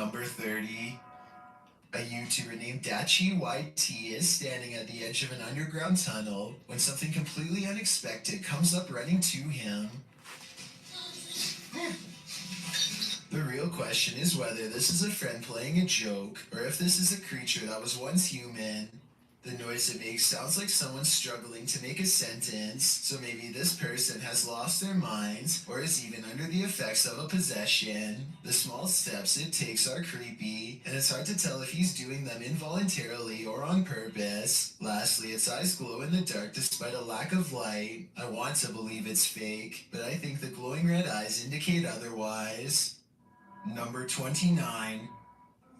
Number 30. A YouTuber named DachiYT is standing at the edge of an underground tunnel when something completely unexpected comes up running to him. The real question is whether this is a friend playing a joke, or if this is a creature that was once human. The noise it makes sounds like someone struggling to make a sentence, so maybe this person has lost their minds, or is even under the effects of a possession. The small steps it takes are creepy, and it's hard to tell if he's doing them involuntarily or on purpose. Lastly, its eyes glow in the dark despite a lack of light. I want to believe it's fake, but I think the glowing red eyes indicate otherwise. Number 29.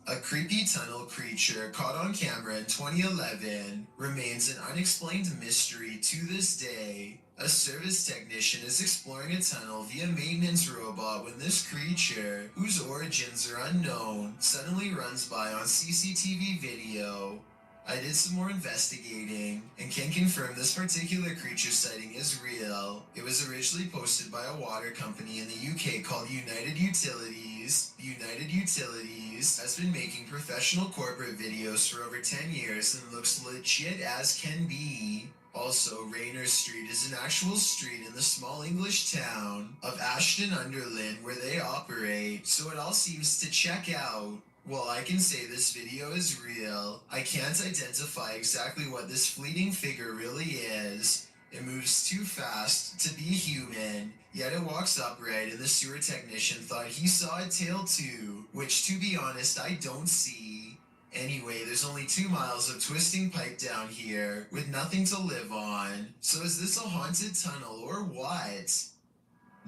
A creepy tunnel creature caught on camera in 2011 remains an unexplained mystery to this day. A service technician is exploring a tunnel via maintenance robot when this creature, whose origins are unknown, suddenly runs by on CCTV video. I did some more investigating and can confirm this particular creature sighting is real. It was originally posted by a water company in the UK called United Utilities. United Utilities has been making professional corporate videos for over 10 years and looks legit as can be. Also, Rayner Street is an actual street in the small English town of Ashton-under-Lyne where they operate, so it all seems to check out. While I can say this video is real, I can't identify exactly what this fleeting figure really is. It moves too fast to be human, yet it walks upright, and the sewer technician thought he saw a tail too, which to be honest I don't see. Anyway, there's only 2 miles of twisting pipe down here, with nothing to live on. So is this a haunted tunnel or what?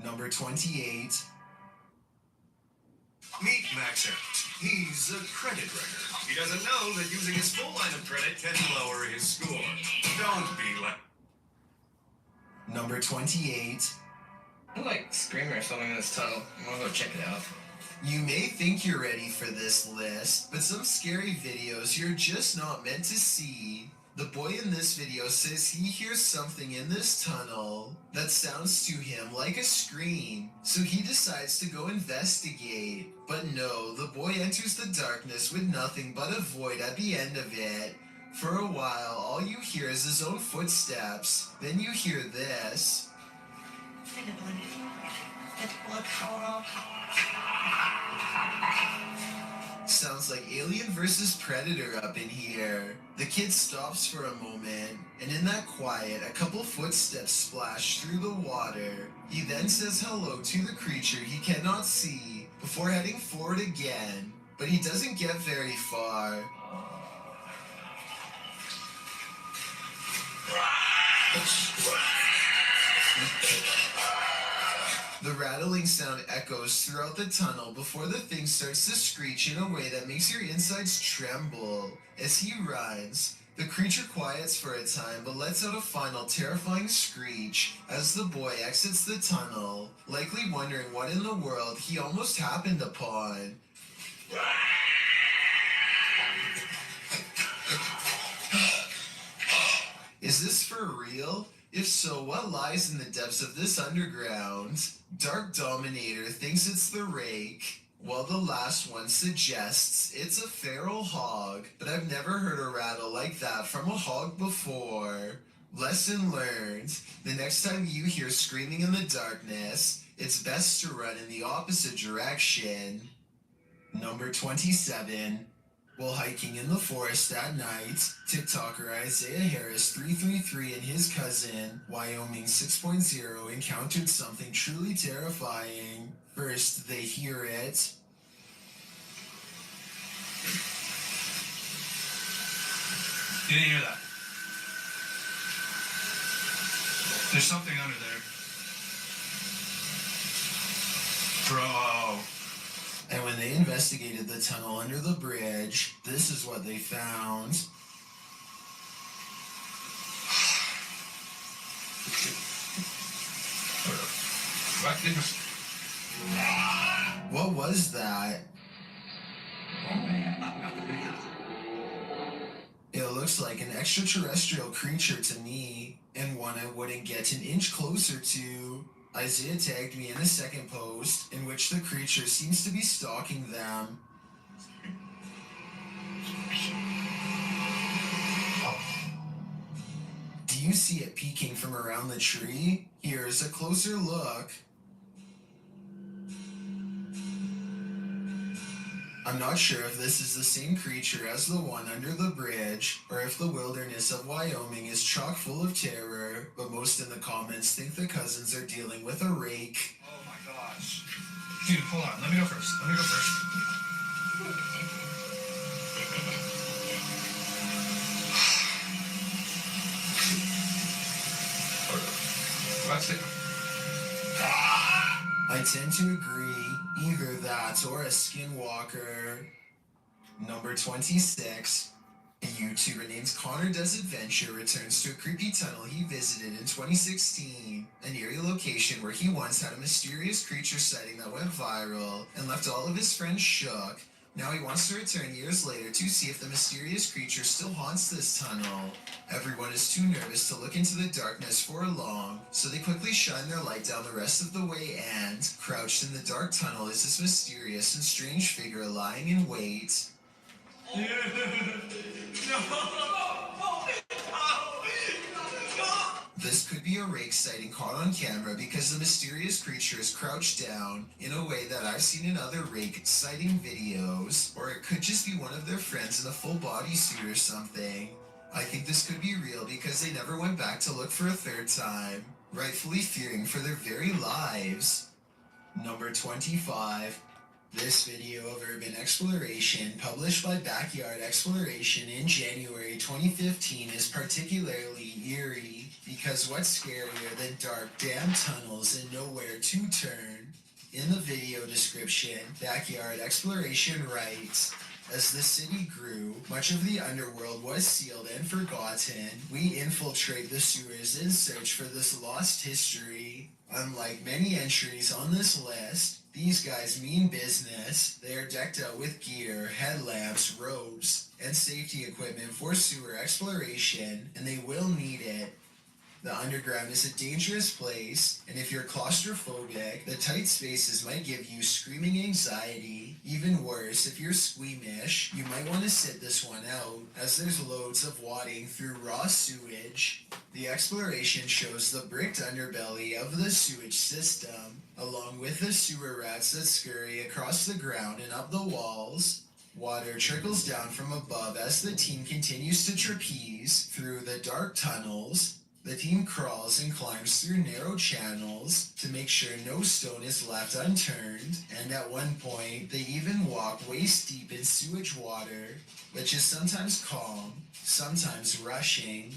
Number 28. Meet Maxent. He's a credit wrecker. He doesn't know that using his full line of credit can lower his score. Don't be like... Number 28. I like screaming or something in this tunnel. I'm gonna go check it out. You may think you're ready for this list, but some scary videos you're just not meant to see. The boy in this video says he hears something in this tunnel that sounds to him like a scream, so he decides to go investigate. But no, the boy enters the darkness with nothing but a void at the end of it. For a while, all you hear is his own footsteps. Then you hear this. Sounds like Alien vs. Predator up in here. The kid stops for a moment, and in that quiet, a couple footsteps splash through the water. He then says hello to the creature he cannot see, before heading forward again, but he doesn't get very far. The rattling sound echoes throughout the tunnel before the thing starts to screech in a way that makes your insides tremble. As he runs, the creature quiets for a time but lets out a final terrifying screech as the boy exits the tunnel, likely wondering what in the world he almost happened upon. Is this for real? If so, what lies in the depths of this underground? Dark Dominator thinks it's the rake, while the last one suggests it's a feral hog, but I've never heard a rattle like that from a hog before. Lesson learned. The next time you hear screaming in the darkness, it's best to run in the opposite direction. Number 27. While hiking in the forest at night, TikToker Isaiah Harris 333 and his cousin, Wyoming 6.0, encountered something truly terrifying. First, they hear it. You didn't hear that? There's something under there. Bro. And when they investigated the tunnel under the bridge, this is what they found. What was that? It looks like an extraterrestrial creature to me, and one I wouldn't get an inch closer to. Isaiah tagged me in a second post, in which the creature seems to be stalking them. if you see it peeking from around the tree, here's a closer look. I'm not sure if this is the same creature as the one under the bridge, or if the wilderness of Wyoming is chock full of terror, but most in the comments think the cousins are dealing with a rake. Oh my gosh. Dude, hold on. Let me go first. That's it. I tend to agree, either that or a skinwalker. Number 26. A YouTuber named Connor Does Adventure returns to a creepy tunnel he visited in 2016, an eerie location where he once had a mysterious creature sighting that went viral and left all of his friends shook. Now he wants to return years later to see if the mysterious creature still haunts this tunnel. Everyone is too nervous to look into the darkness for long, so they quickly shine their light down the rest of the way and, crouched in the dark tunnel is this mysterious and strange figure lying in wait. This could be a rake sighting caught on camera because the mysterious creature is crouched down in a way that I've seen in other rake sighting videos, or it could just be one of their friends in a full bodysuit or something. I think this could be real because they never went back to look for a third time, rightfully fearing for their very lives. Number 25. This video of urban exploration, published by Backyard Exploration in January 2015, is particularly eerie because what's scarier than dark, damp tunnels and nowhere to turn? In the video description, Backyard Exploration writes, as the city grew, much of the underworld was sealed and forgotten. We infiltrate the sewers in search for this lost history. Unlike many entries on this list, these guys mean business. They are decked out with gear, headlamps, ropes, and safety equipment for sewer exploration, and they will need it. The underground is a dangerous place, and if you're claustrophobic, the tight spaces might give you screaming anxiety. Even worse, if you're squeamish, you might want to sit this one out, as there's loads of wading through raw sewage. The exploration shows the bricked underbelly of the sewage system, along with the sewer rats that scurry across the ground and up the walls. Water trickles down from above as the team continues to trapeze through the dark tunnels. The team crawls and climbs through narrow channels to make sure no stone is left unturned, and at one point, they even walk waist deep in sewage water, which is sometimes calm, sometimes rushing.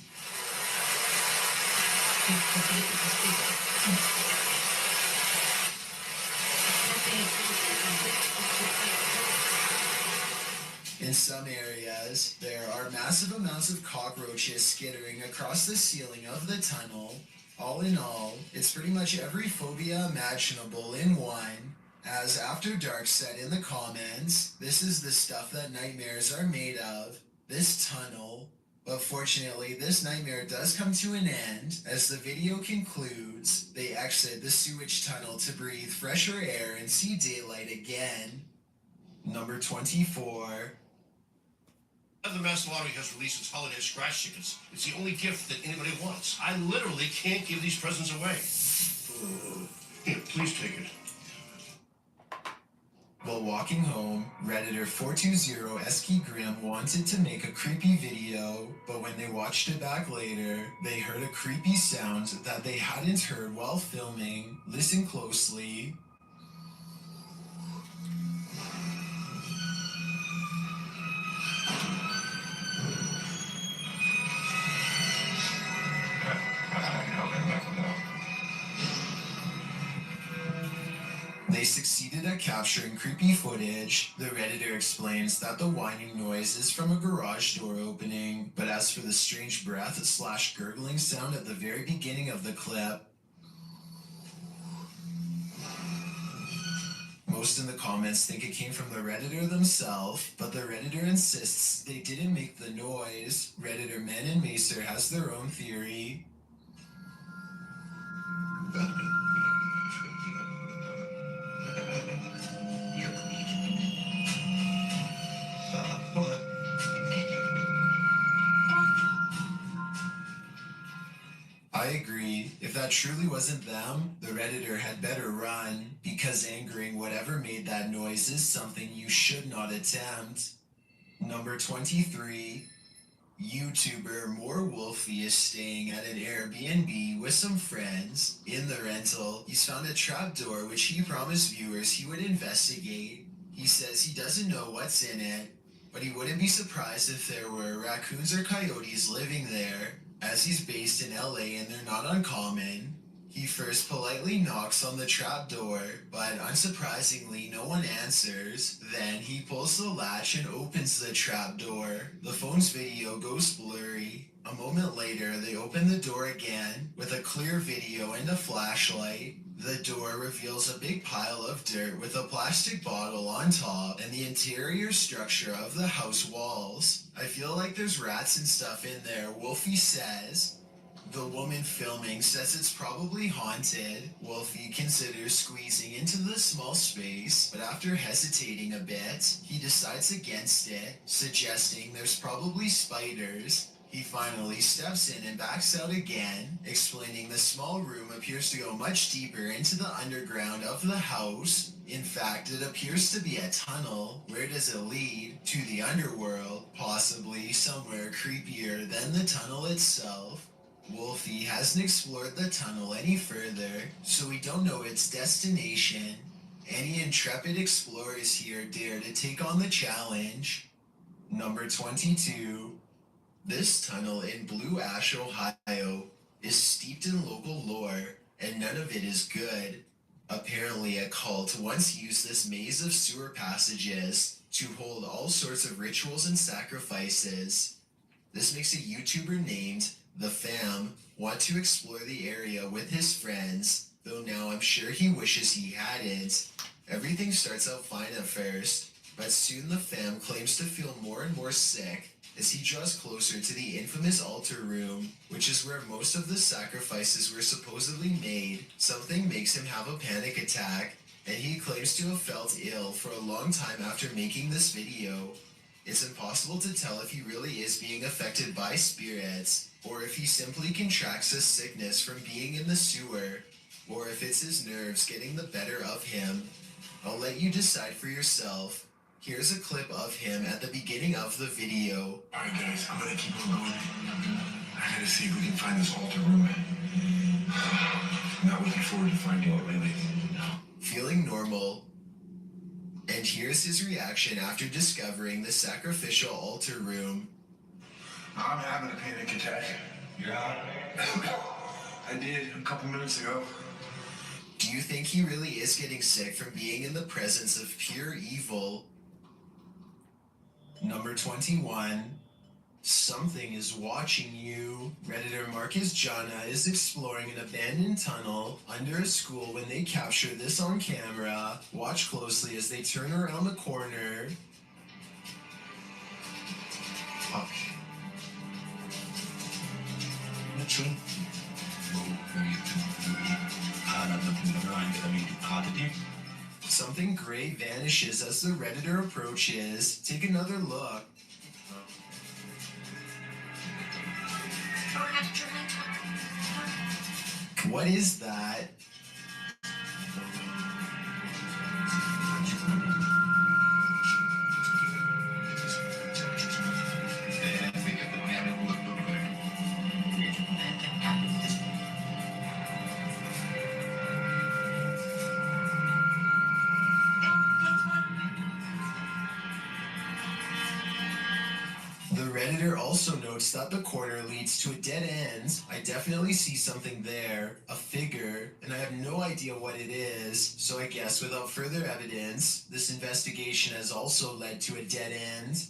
In some areas, there are massive amounts of cockroaches skittering across the ceiling of the tunnel. All in all, it's pretty much every phobia imaginable in one. As After Dark said in the comments, this is the stuff that nightmares are made of. This tunnel. But fortunately, this nightmare does come to an end. As the video concludes, they exit the sewage tunnel to breathe fresher air and see daylight again. Number 24. The Master Lottery has released its holiday scratch tickets. It's the only gift that anybody wants. I literally can't give these presents away. Here, please take it. While walking home, Redditor 420SKGrim wanted to make a creepy video, but when they watched it back later, they heard a creepy sound that they hadn't heard while filming. Listen closely. They succeeded at capturing creepy footage. The Redditor explains that the whining noise is from a garage door opening, but as for the strange breath/gurgling sound at the very beginning of the clip, most in the comments think it came from the Redditor themselves, but the Redditor insists they didn't make the noise. Redditor Men and Macer has their own theory. I agree. If that truly wasn't them, the Redditor had better run, because angering whatever made that noise is something you should not attempt. Number 23. YouTuber More Wolfie is staying at an Airbnb with some friends. In the rental, he's found a trapdoor which he promised viewers he would investigate. He says he doesn't know what's in it, but he wouldn't be surprised if there were raccoons or coyotes living there, as he's based in LA and they're not uncommon. He first politely knocks on the trapdoor, but unsurprisingly no one answers. Then he pulls the latch and opens the trapdoor. The phone's video goes blurry. A moment later, they open the door again with a clear video and a flashlight. The door reveals a big pile of dirt with a plastic bottle on top and the interior structure of the house walls. I feel like there's rats and stuff in there, Wolfie says. The woman filming says it's probably haunted. Wolfie considers squeezing into the small space, but after hesitating a bit, he decides against it, suggesting there's probably spiders. He finally steps in and backs out again, explaining the small room appears to go much deeper into the underground of the house. In fact, it appears to be a tunnel. Where does it lead? To the underworld, possibly somewhere creepier than the tunnel itself. Wolfie hasn't explored the tunnel any further, so we don't know its destination. Any intrepid explorers here dare to take on the challenge. Number 22. This tunnel in Blue Ash, Ohio, is steeped in local lore, and none of it is good. Apparently, a cult once used this maze of sewer passages to hold all sorts of rituals and sacrifices. This makes a YouTuber named The Fam want to explore the area with his friends, though now I'm sure he wishes he hadn't. Everything starts out fine at first, but soon the Fam claims to feel more and more sick as he draws closer to the infamous altar room, which is where most of the sacrifices were supposedly made. Something makes him have a panic attack, and he claims to have felt ill for a long time after making this video. It's impossible to tell if he really is being affected by spirits, or if he simply contracts a sickness from being in the sewer, or if it's his nerves getting the better of him. I'll let you decide for yourself. Here's a clip of him at the beginning of the video. Alright guys, I'm gonna keep on going. I gotta see if we can find this altar room. I'm not looking forward to finding it lately. Feeling normal. And here's his reaction after discovering the sacrificial altar room. I'm having a panic attack. Yeah. I did a couple minutes ago. Do you think he really is getting sick from being in the presence of pure evil? Number 21. Something is watching you. Redditor Marcus Jana is exploring an abandoned tunnel under a school when they capture this on camera. Watch closely as they turn around the corner. Fuck. Something gray vanishes as the Redditor approaches. Take another look. What is that? The Redditor also notes that the corner leads to a dead end. I definitely see something there, a figure, and I have no idea what it is, so I guess without further evidence, this investigation has also led to a dead end.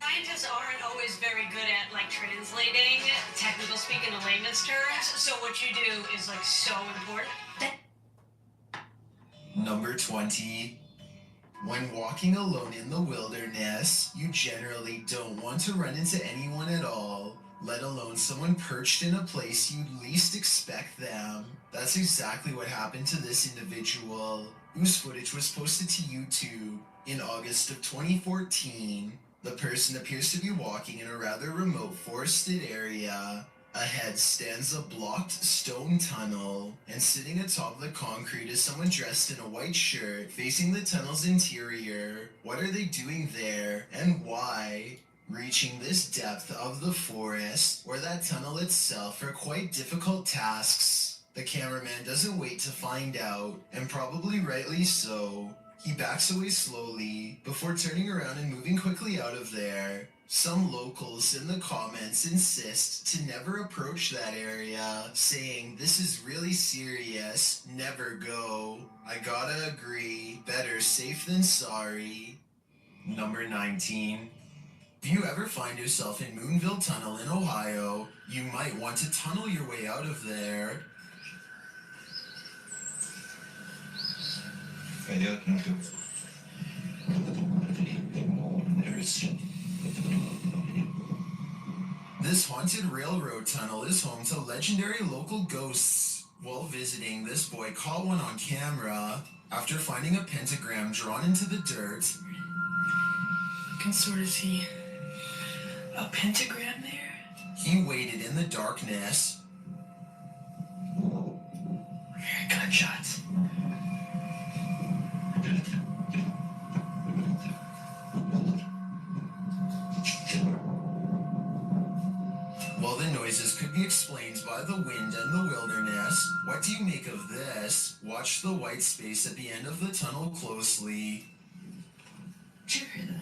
Scientists aren't always very good at translating technical speak into layman's terms, so what you do is so important. Number 20. When walking alone in the wilderness, you generally don't want to run into anyone at all, let alone someone perched in a place you'd least expect them. That's exactly what happened to this individual, whose footage was posted to YouTube in August of 2014. The person appears to be walking in a rather remote forested area. Ahead stands a blocked stone tunnel, and sitting atop the concrete is someone dressed in a white shirt facing the tunnel's interior. What are they doing there, and why? Reaching this depth of the forest, or that tunnel itself, are quite difficult tasks. The cameraman doesn't wait to find out, and probably rightly so. He backs away slowly, before turning around and moving quickly out of there. Some locals in the comments insist to never approach that area, saying this is really serious, never go. I gotta agree, better safe than sorry. Number 19. If you ever find yourself in Moonville Tunnel in Ohio, you might want to tunnel your way out of there. Пойдет, nuke. This haunted railroad tunnel is home to legendary local ghosts. While visiting, this boy caught one on camera after finding a pentagram drawn into the dirt. I can sort of see a pentagram there. He waited in the darkness. I hear gunshots. While the noises could be explained by the wind and the wilderness, what do you make of this? Watch the white space at the end of the tunnel closely. Did you hear that?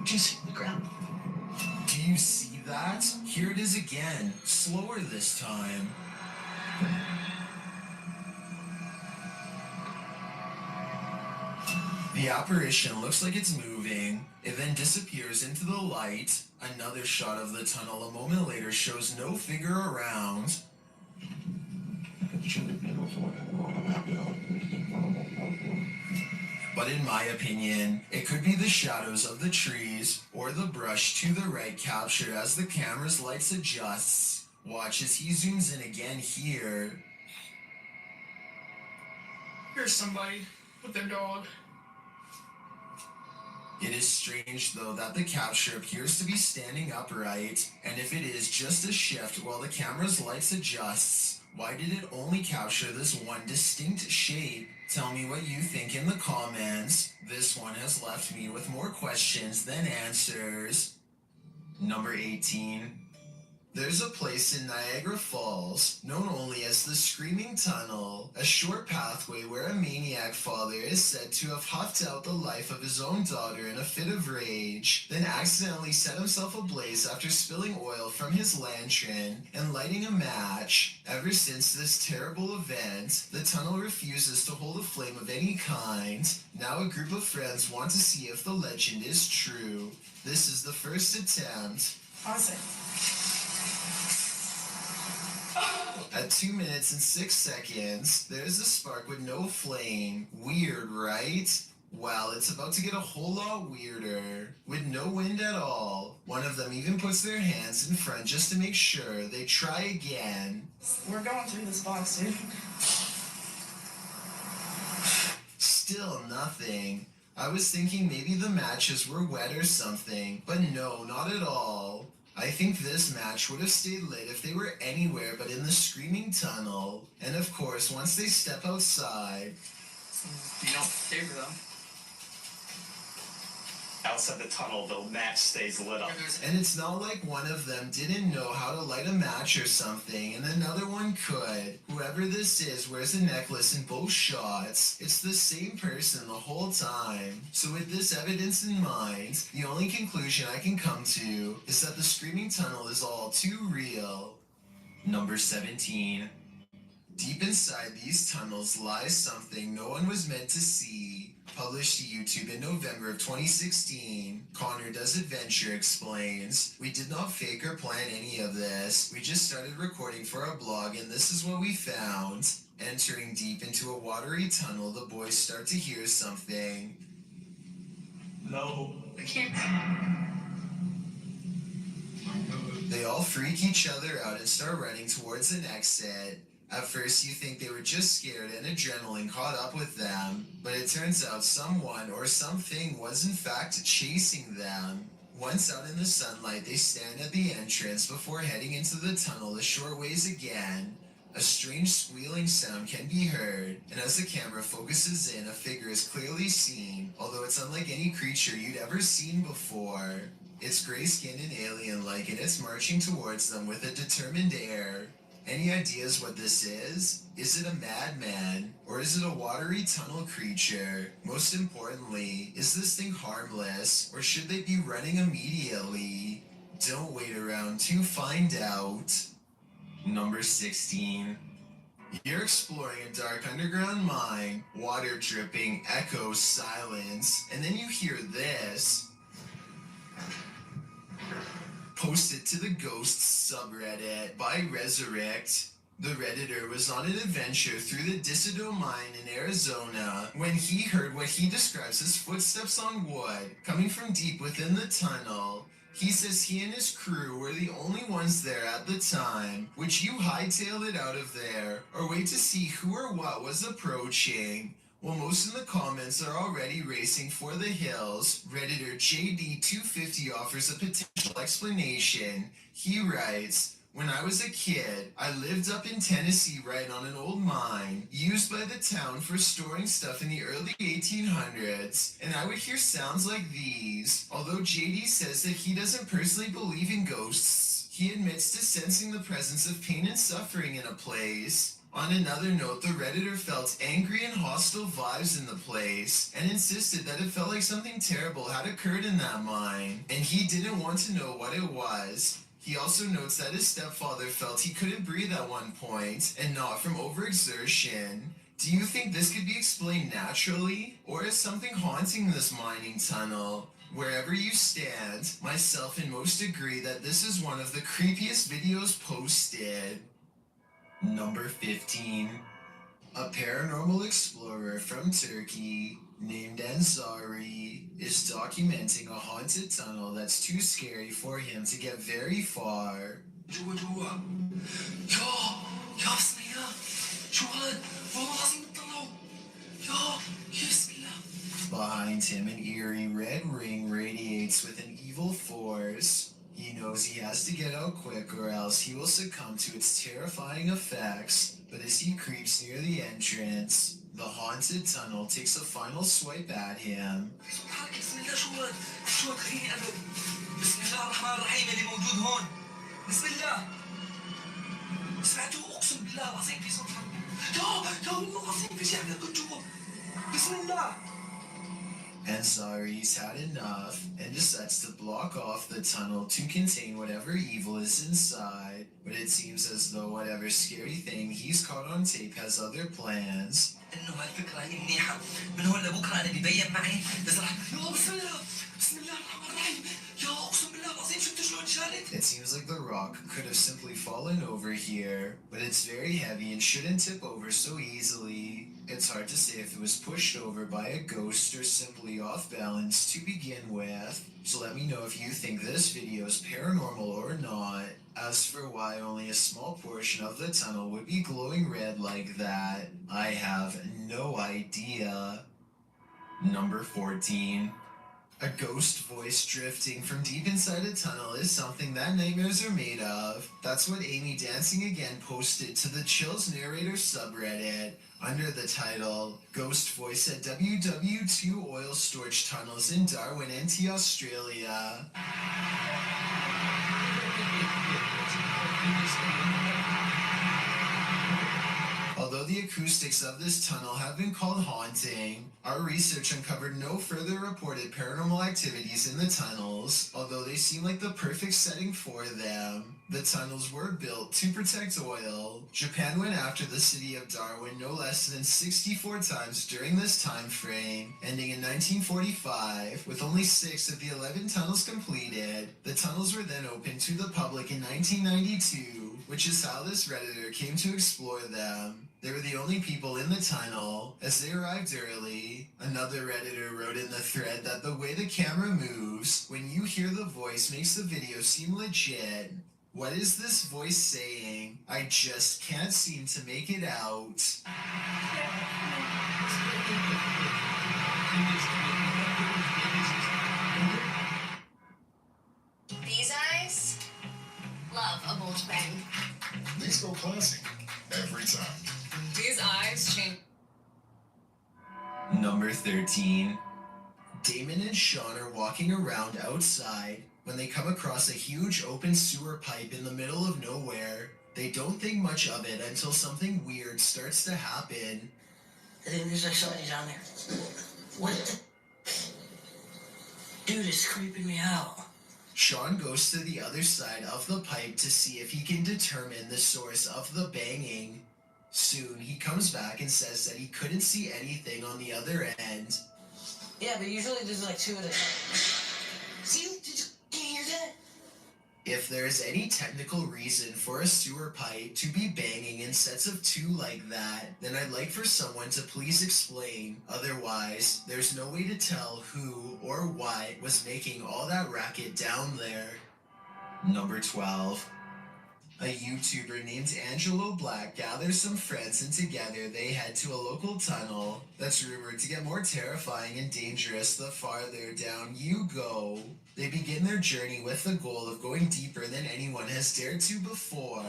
Do you see the ground? Do you see that? Here it is again, slower this time. The apparition looks like it's moving. It then disappears into the light. Another shot of the tunnel a moment later shows no figure around. But in my opinion, it could be the shadows of the trees or the brush to the right captured as the camera's lights adjusts. Watch as he zooms in again here. Here's somebody with their dog. It is strange though that the capture appears to be standing upright, and if it is just a shift while the camera's lights adjusts, why did it only capture this one distinct shape? Tell me what you think in the comments. This one has left me with more questions than answers. Number 18. There's a place in Niagara Falls, known only as the Screaming Tunnel, a short pathway where a maniac father is said to have huffed out the life of his own daughter in a fit of rage, then accidentally set himself ablaze after spilling oil from his lantern and lighting a match. Ever since this terrible event, the tunnel refuses to hold a flame of any kind. Now a group of friends want to see if the legend is true. This is the first attempt. Pause it. At 2 minutes and 6 seconds, there's a spark with no flame. Weird, right? Well, it's about to get a whole lot weirder. With no wind at all. One of them even puts their hands in front just to make sure. They try again. We're going through this box, dude. Still nothing. I was thinking maybe the matches were wet or something, but no, not at all. I think this match would have stayed lit if they were anywhere but in the Screaming Tunnel. And of course, once they step outside... You don't favor them. Outside the tunnel, the match stays lit up. And it's not like one of them didn't know how to light a match or something, and another one could. Whoever this is wears a necklace in both shots. It's the same person the whole time. So with this evidence in mind, the only conclusion I can come to is that the Screaming Tunnel is all too real. Number 17. Deep inside these tunnels lies something no one was meant to see. Published to YouTube in November of 2016, Connor Does Adventure explains, "We did not fake or plan any of this. We just started recording for our blog and this is what we found. Entering deep into a watery tunnel, the boys start to hear something." No. I can't. They all freak each other out and start running towards an exit. At first, you think they were just scared and adrenaline caught up with them, but it turns out someone or something was in fact chasing them. Once out in the sunlight, they stand at the entrance before heading into the tunnel a short ways again. A strange squealing sound can be heard, and as the camera focuses in, a figure is clearly seen, although it's unlike any creature you'd ever seen before. It's gray-skinned and alien-like, and it's marching towards them with a determined air. Any ideas what this is? Is it a madman? Or is it a watery tunnel creature? Most importantly, is this thing harmless? Or should they be running immediately? Don't wait around to find out. Number 16. You're exploring a dark underground mine, water dripping, echoes, silence, and then you hear this. Posted to the Ghosts subreddit by Resurrect. The Redditor was on an adventure through the Disido mine in Arizona when he heard what he describes as footsteps on wood coming from deep within the tunnel. He says he and his crew were the only ones there at the time. Would you hightail it out of there or wait to see who or what was approaching? Well, most in the comments are already racing for the hills. Redditor JD250 offers a potential explanation. He writes, "When I was a kid, I lived up in Tennessee right on an old mine, used by the town for storing stuff in the early 1800s, and I would hear sounds like these." Although JD says that he doesn't personally believe in ghosts, he admits to sensing the presence of pain and suffering in a place. On another note, the Redditor felt angry and hostile vibes in the place and insisted that it felt like something terrible had occurred in that mine, and he didn't want to know what it was. He also notes that his stepfather felt he couldn't breathe at one point, and not from overexertion. Do you think this could be explained naturally, or is something haunting this mining tunnel? Wherever you stand, myself and most agree that this is one of the creepiest videos posted. Number 15. A paranormal explorer from Turkey named Ansari is documenting a haunted tunnel that's too scary for him to get very far. جوا جوا يا بسم الله شو هاد والله العظيم اطلعوا يا بسم الله. Behind him, an eerie red ring radiates with an evil force. He knows he has to get out quick or else he will succumb to its terrifying effects, but as he creeps near the entrance, the haunted tunnel takes a final swipe at him. بسم الله شو هاد خليني ابد. بسم الله الرحمن الرحيم اللي موجود هون. بسم الله. سمعتوا اقسم بالله العظيم في صوت يا والله العظيم في شيء عم يكون جوا. بسم الله. Ansari's had enough and decides to block off the tunnel to contain whatever evil is inside, but it seems as though whatever scary thing he's caught on tape has other plans. انه هالفكره هي منيحه من هون لبكره انا ببين معي بزرع يا بسم الله بسم الله الرحمن الرحيم يا اقسم بالله العظيم شفت شلون شالت. It seems like the rock could have simply fallen over here, but it's very heavy and shouldn't tip over so easily. It's hard to say if it was pushed over by a ghost or simply off balance to begin with, so let me know if you think this video is paranormal or not. As for why only a small portion of the tunnel would be glowing red like that, I have no idea. Number 14. A ghost voice drifting from deep inside a tunnel is something that nightmares are made of. That's what Amy Dancing Again posted to the Chills Narrator subreddit under the title, Ghost Voice at WW2 Oil Storage Tunnels in Darwin, NT, Australia. Although the acoustics of this tunnel have been called haunting, our research uncovered no further reported paranormal activities in the tunnels, although they seem like the perfect setting for them. The tunnels were built to protect oil. Japan went after the city of Darwin no less than 64 times during this time frame, ending in 1945 with only 6 of the 11 tunnels completed. The tunnels were then opened to the public in 1992, which is how this Redditor came to explore them. They were the only people in the tunnel, as they arrived early. Another Redditor wrote in the thread that the way the camera moves when you hear the voice makes the video seem legit. What is this voice saying? I just can't seem to make it out. These eyes love a bulge bang. These go classic every time. These eyes change. Number 13. Damon and Sean are walking around outside when they come across a huge open sewer pipe in the middle of nowhere. They don't think much of it until something weird starts to happen. I think there's like somebody down there. What the? Dude, it's creeping me out. Sean goes to the other side of the pipe to see if he can determine the source of the banging. Soon, he comes back and says that he couldn't see anything on the other end. Yeah, but usually there's like two of them. See? Can you hear that? If there's any technical reason for a sewer pipe to be banging in sets of two like that, then I'd like for someone to please explain. Otherwise, there's no way to tell who or why was making all that racket down there. Number 12. A YouTuber named Angelo Black gathers some friends and together they head to a local tunnel that's rumored to get more terrifying and dangerous the farther down you go. They begin their journey with the goal of going deeper than anyone has dared to before.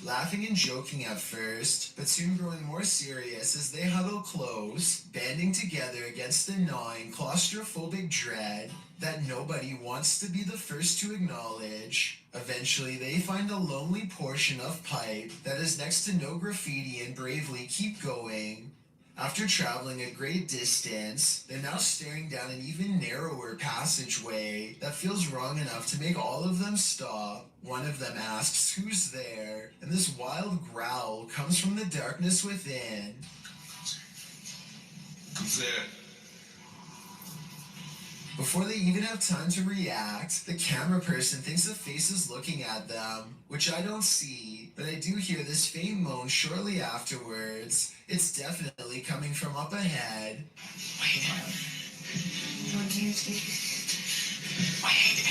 Laughing and joking at first, but soon growing more serious as they huddle close, banding together against the gnawing, claustrophobic dread that nobody wants to be the first to acknowledge. Eventually, they find a lonely portion of pipe that is next to no graffiti and bravely keep going. After traveling a great distance, they're now staring down an even narrower passageway that feels wrong enough to make all of them stop. One of them asks who's there, and this wild growl comes from the darkness within. Who's there? Before they even have time to react, the camera person thinks the face is looking at them, which I don't see, but I do hear this faint moan shortly afterwards. It's definitely coming from up ahead. Wait. What do you think? Wait.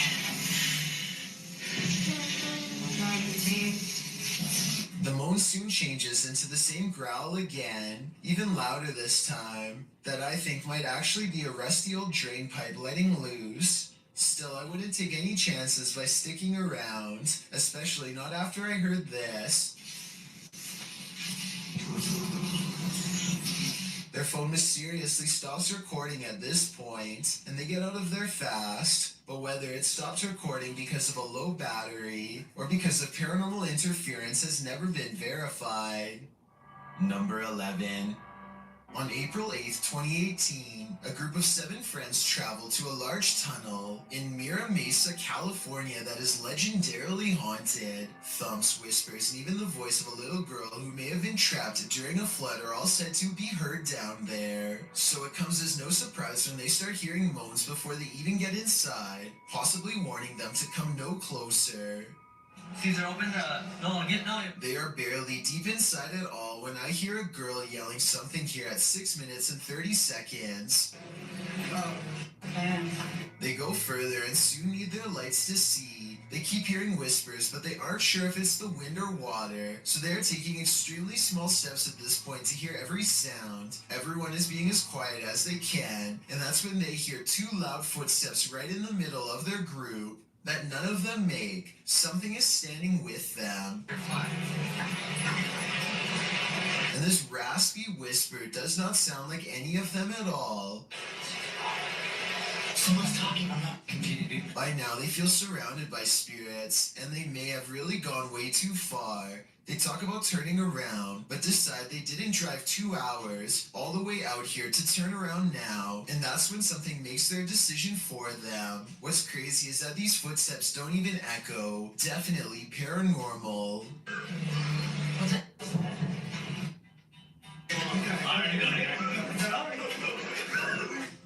The moan soon changes into the same growl again, even louder this time, that I think might actually be a rusty old drain pipe letting loose. Still, I wouldn't take any chances by sticking around, especially not after I heard this. Their phone mysteriously stops recording at this point, and they get out of there fast. But whether it stopped recording because of a low battery or because of paranormal interference has never been verified. Number 11. On April 8th, 2018, a group of 7 friends traveled to a large tunnel in Mira Mesa, California that is legendarily haunted. Thumps, whispers, and even the voice of a little girl who may have been trapped during a flood are all said to be heard down there. So it comes as no surprise when they start hearing moans before they even get inside, possibly warning them to come no closer. These are open. No, get no. They are barely deep inside at all when I hear a girl yelling something here at 6 minutes and 30 seconds. Oh, man. They go further and soon need their lights to see. They keep hearing whispers, but they aren't sure if it's the wind or water, so they are taking extremely small steps at this point to hear every sound. Everyone is being as quiet as they can, and that's when they hear 2 loud footsteps right in the middle of their group that none of them make. Something is standing with them. And this raspy whisper does not sound like any of them at all. Someone's talking. I'm not confused. By now, they feel surrounded by spirits, and they may have really gone way too far. They talk about turning around, but decide they didn't drive 2 hours all the way out here to turn around now, and that's when something makes their decision for them. What's crazy is that these footsteps don't even echo. Definitely paranormal. What's it?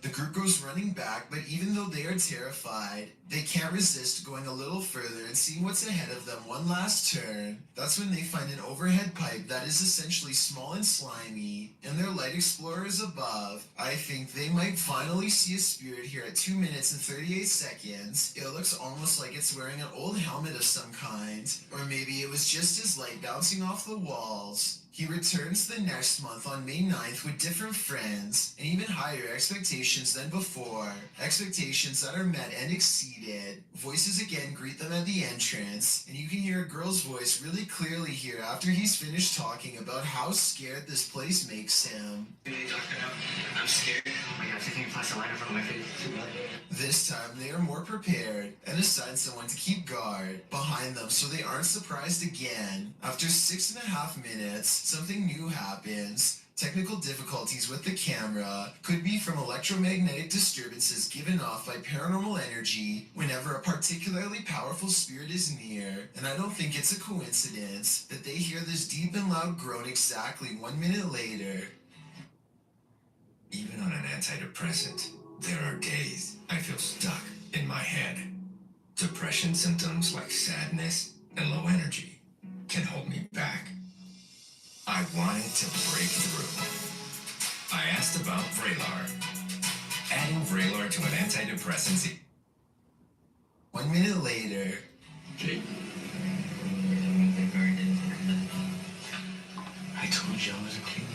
The group goes goes running back, but even though they are terrified, they can't resist going a little further and seeing what's ahead of them one last turn. That's when they find an overhead pipe that is essentially small and slimy, and their light explorer is above. I think they might finally see a spirit here at 2 minutes and 38 seconds. It looks almost like it's wearing an old helmet of some kind, or maybe it was just his light bouncing off the walls. He returns the next month on May 9th with different friends and even higher expectations than before. Expectations that are met and exceeded. Voices again greet them at the entrance, and you can hear a girl's voice really clearly here after he's finished talking about how scared this place makes him. I'm scared. Oh my gosh, I think you flash a light in front of my face. This time they are more prepared and assign someone to keep guard behind them so they aren't surprised again. After 6.5 minutes, something new happens. Technical difficulties with the camera could be from electromagnetic disturbances given off by paranormal energy whenever a particularly powerful spirit is near, and I don't think it's a coincidence that they hear this deep and loud groan exactly 1 minute later. Even on an antidepressant, there are days I feel stuck in my head. Depression symptoms like sadness and low energy can hold me back. I wanted to break through. I asked about Vraylar. Adding Vraylar to an antidepressant. 1 minute later. Jake? I told you I was a king.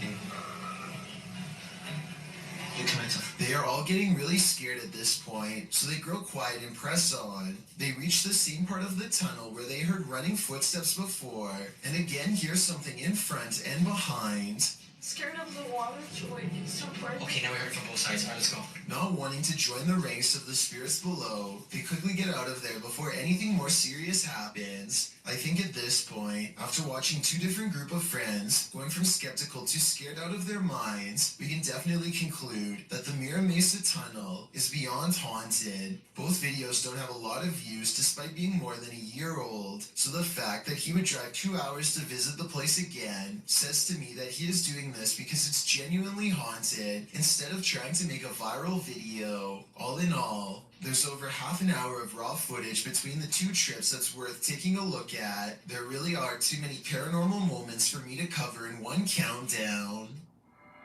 They are all getting really scared at this point, so they grow quiet and press on. They reach the same part of the tunnel where they heard running footsteps before, and again hear something in front and behind. Scared of the water, Joy. So hard. Okay, now we heard from both sides. All right, let's go. Not wanting to join the ranks of the spirits below, they quickly get out of there before anything more serious happens. I think at this point, after watching two different group of friends going from skeptical to scared out of their minds, we can definitely conclude that the Mira Mesa Tunnel is beyond haunted. Both videos don't have a lot of views despite being more than a year old, so the fact that he would drive 2 hours to visit the place again says to me that he is doing this because it's genuinely haunted instead of trying to make a viral video. All in all, there's over half an hour of raw footage between the two trips that's worth taking a look at. There really are too many paranormal moments for me to cover in one countdown.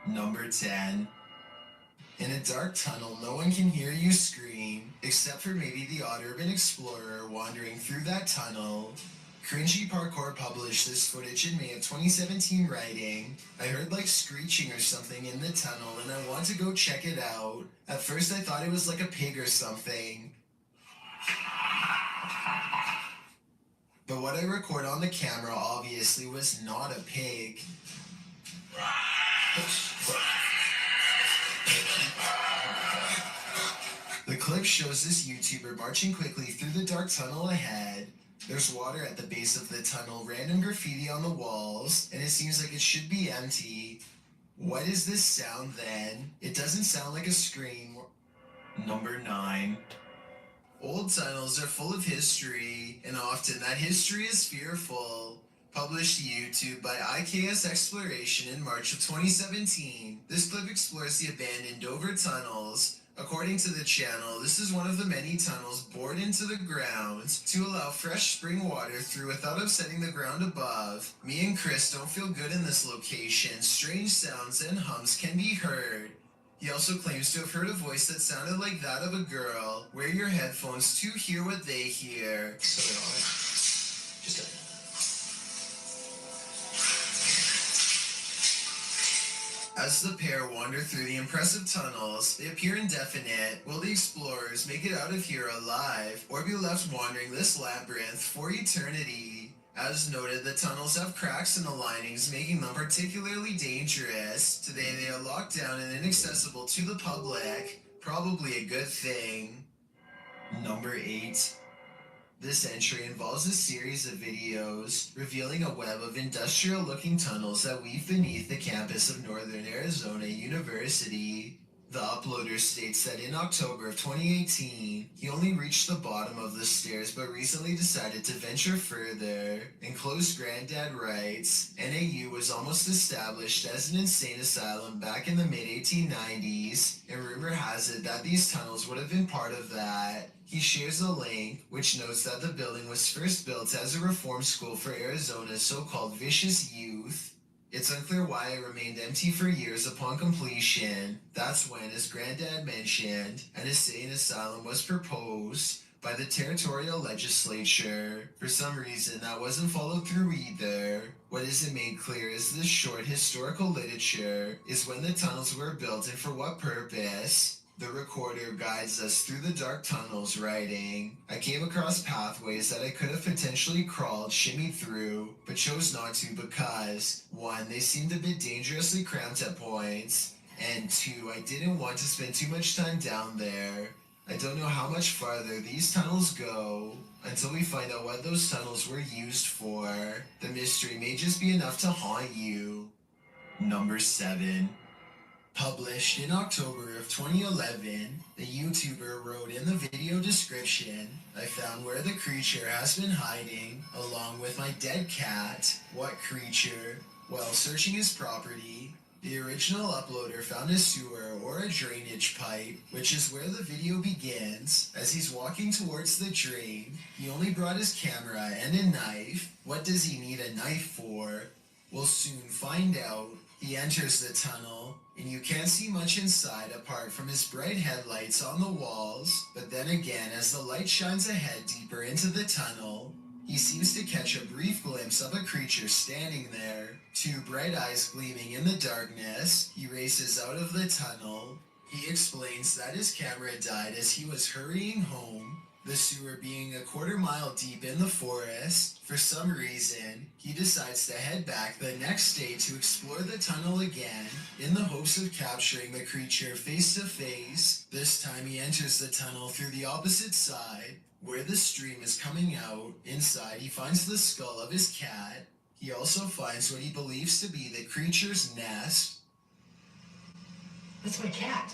Number 10. In a dark tunnel, no one can hear you scream, except for maybe the odd urban explorer wandering through that tunnel. Cringy Parkour published this footage in May of 2017 writing, "I heard like screeching or something in the tunnel and I want to go check it out. At first I thought it was like a pig or something. But what I record on the camera obviously was not a pig." The clip shows this YouTuber marching quickly through the dark tunnel ahead. There's water at the base of the tunnel, random graffiti on the walls, and it seems like it should be empty. What is this sound then? It doesn't sound like a scream. Number 9. Old tunnels are full of history, and often that history is fearful. Published to YouTube by IKS Exploration in March of 2017. This clip explores the abandoned Dover tunnels. According to the channel, this is one of the many tunnels bored into the ground to allow fresh spring water through without upsetting the ground above. Me and Chris don't feel good in this location. Strange sounds and hums can be heard. He also claims to have heard a voice that sounded like that of a girl. Wear your headphones to hear what they hear. So did I. Just a... As the pair wander through the impressive tunnels, they appear indefinite. Will the explorers make it out of here alive, or be left wandering this labyrinth for eternity? As noted, the tunnels have cracks in the linings, making them particularly dangerous. Today they are locked down and inaccessible to the public. Probably a good thing. Number 8. This entry involves a series of videos revealing a web of industrial-looking tunnels that weave beneath the campus of Northern Arizona University. The uploader states that in October of 2018, he only reached the bottom of the stairs but recently decided to venture further. In close Granddad writes, NAU was almost established as an insane asylum back in the mid-1890s, and rumor has it that these tunnels would have been part of that. He shares a link, which notes that the building was first built as a reform school for Arizona's so-called vicious youth. It's unclear why it remained empty for years upon completion. That's when, as Granddad mentioned, an insane asylum was proposed by the territorial legislature. For some reason, that wasn't followed through either. What isn't made clear is this short historical literature is when the tunnels were built and for what purpose. The recorder guides us through the dark tunnels, writing, I came across pathways that I could have potentially crawled, shimmied through, but chose not to because, 1, they seemed a bit dangerously cramped at points, and 2, I didn't want to spend too much time down there. I don't know how much farther these tunnels go until we find out what those tunnels were used for. The mystery may just be enough to haunt you. Number 7. Published in October of 2011, the YouTuber wrote in the video description, I found where the creature has been hiding, along with my dead cat. What creature? While searching his property, the original uploader found a sewer or a drainage pipe, which is where the video begins. As he's walking towards the drain, he only brought his camera and a knife. What does he need a knife for? We'll soon find out. He enters the tunnel, and you can't see much inside apart from his bright headlights on the walls, but then again, as the light shines ahead deeper into the tunnel, he seems to catch a brief glimpse of a creature standing there, 2 bright eyes gleaming in the darkness. He races out of the tunnel. He explains that his camera died as he was hurrying home, the sewer being a quarter-mile deep in the forest. For some reason, he decides to head back the next day to explore the tunnel again, in the hopes of capturing the creature face to face. This time he enters the tunnel through the opposite side, where the stream is coming out. Inside he finds the skull of his cat. He also finds what he believes to be the creature's nest. That's my cat.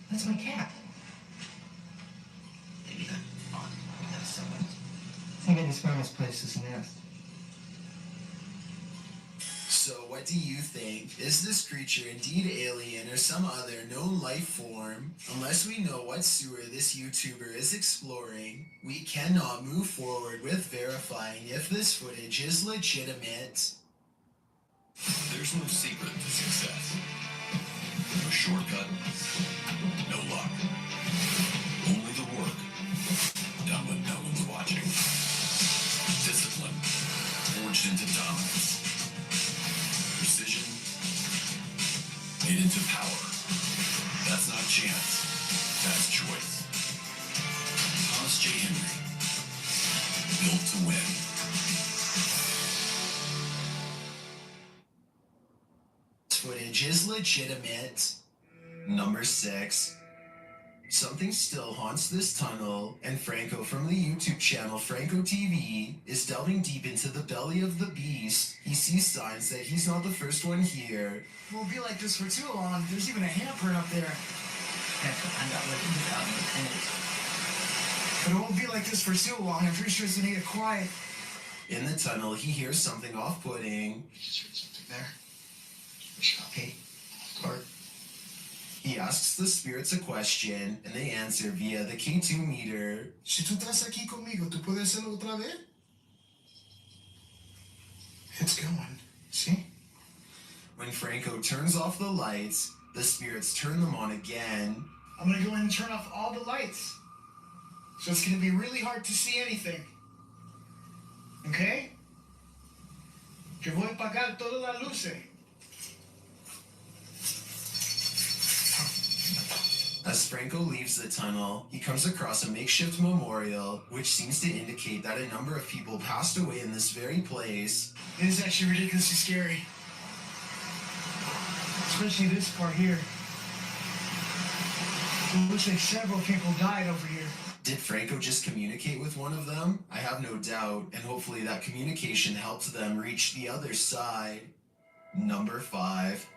That's my cat. I think I just found this place as a nest. So what do you think? Is this creature indeed alien or some other known life form? Unless we know what sewer this YouTuber is exploring, we cannot move forward with verifying if this footage is legitimate. There's no secret to success. No shortcut. No luck. Only the work. Done when no one's watching. Discipline. Forged into dominance. Precision. Made into power. That's not chance. That's choice. Thomas J. Henry. Built to win. Footage is legitimate. Number 6. Something still haunts this tunnel, and Franco from the YouTube channel Franco TV is delving deep into the belly of the beast. He sees signs that he's not the first one here. It won't be like this for too long. There's even a handprint up there. I'm not looking without the finish. But it won't be like this for too long. I'm pretty sure it's gonna get quiet. In the tunnel, he hears something off-putting. Is there something there? Hey, Clark. He asks the spirits a question, and they answer via the K2 meter. Si tú estás aquí conmigo, ¿tú puedes hacerlo otra vez? It's going. See? When Franco turns off the lights, the spirits turn them on again. I'm gonna go in and turn off all the lights. So it's gonna be really hard to see anything. Okay? Que voy a apagar todas las luces. As Franco leaves the tunnel, he comes across a makeshift memorial, which seems to indicate that a number of people passed away in this very place. It is actually ridiculously scary. Especially this part here. It looks like several people died over here. Did Franco just communicate with one of them? I have no doubt, and hopefully that communication helped them reach the other side. Number 5.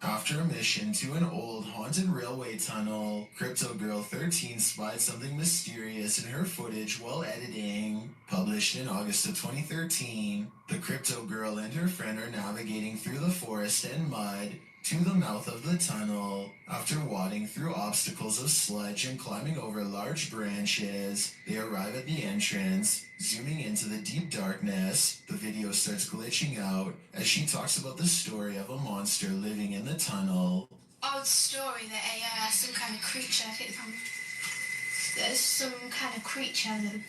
After a mission to an old haunted railway tunnel, Crypto Girl 13 spied something mysterious in her footage while editing. Published in August of 2013, the Crypto Girl and her friend are navigating through the forest and mud to the mouth of the tunnel. After wading through obstacles of sludge and climbing over large branches, they arrive at the entrance. Zooming into the deep darkness, the video starts glitching out as she talks about the story of a monster living in the tunnel. Old story that some kind of creature, there's some kind of creature that...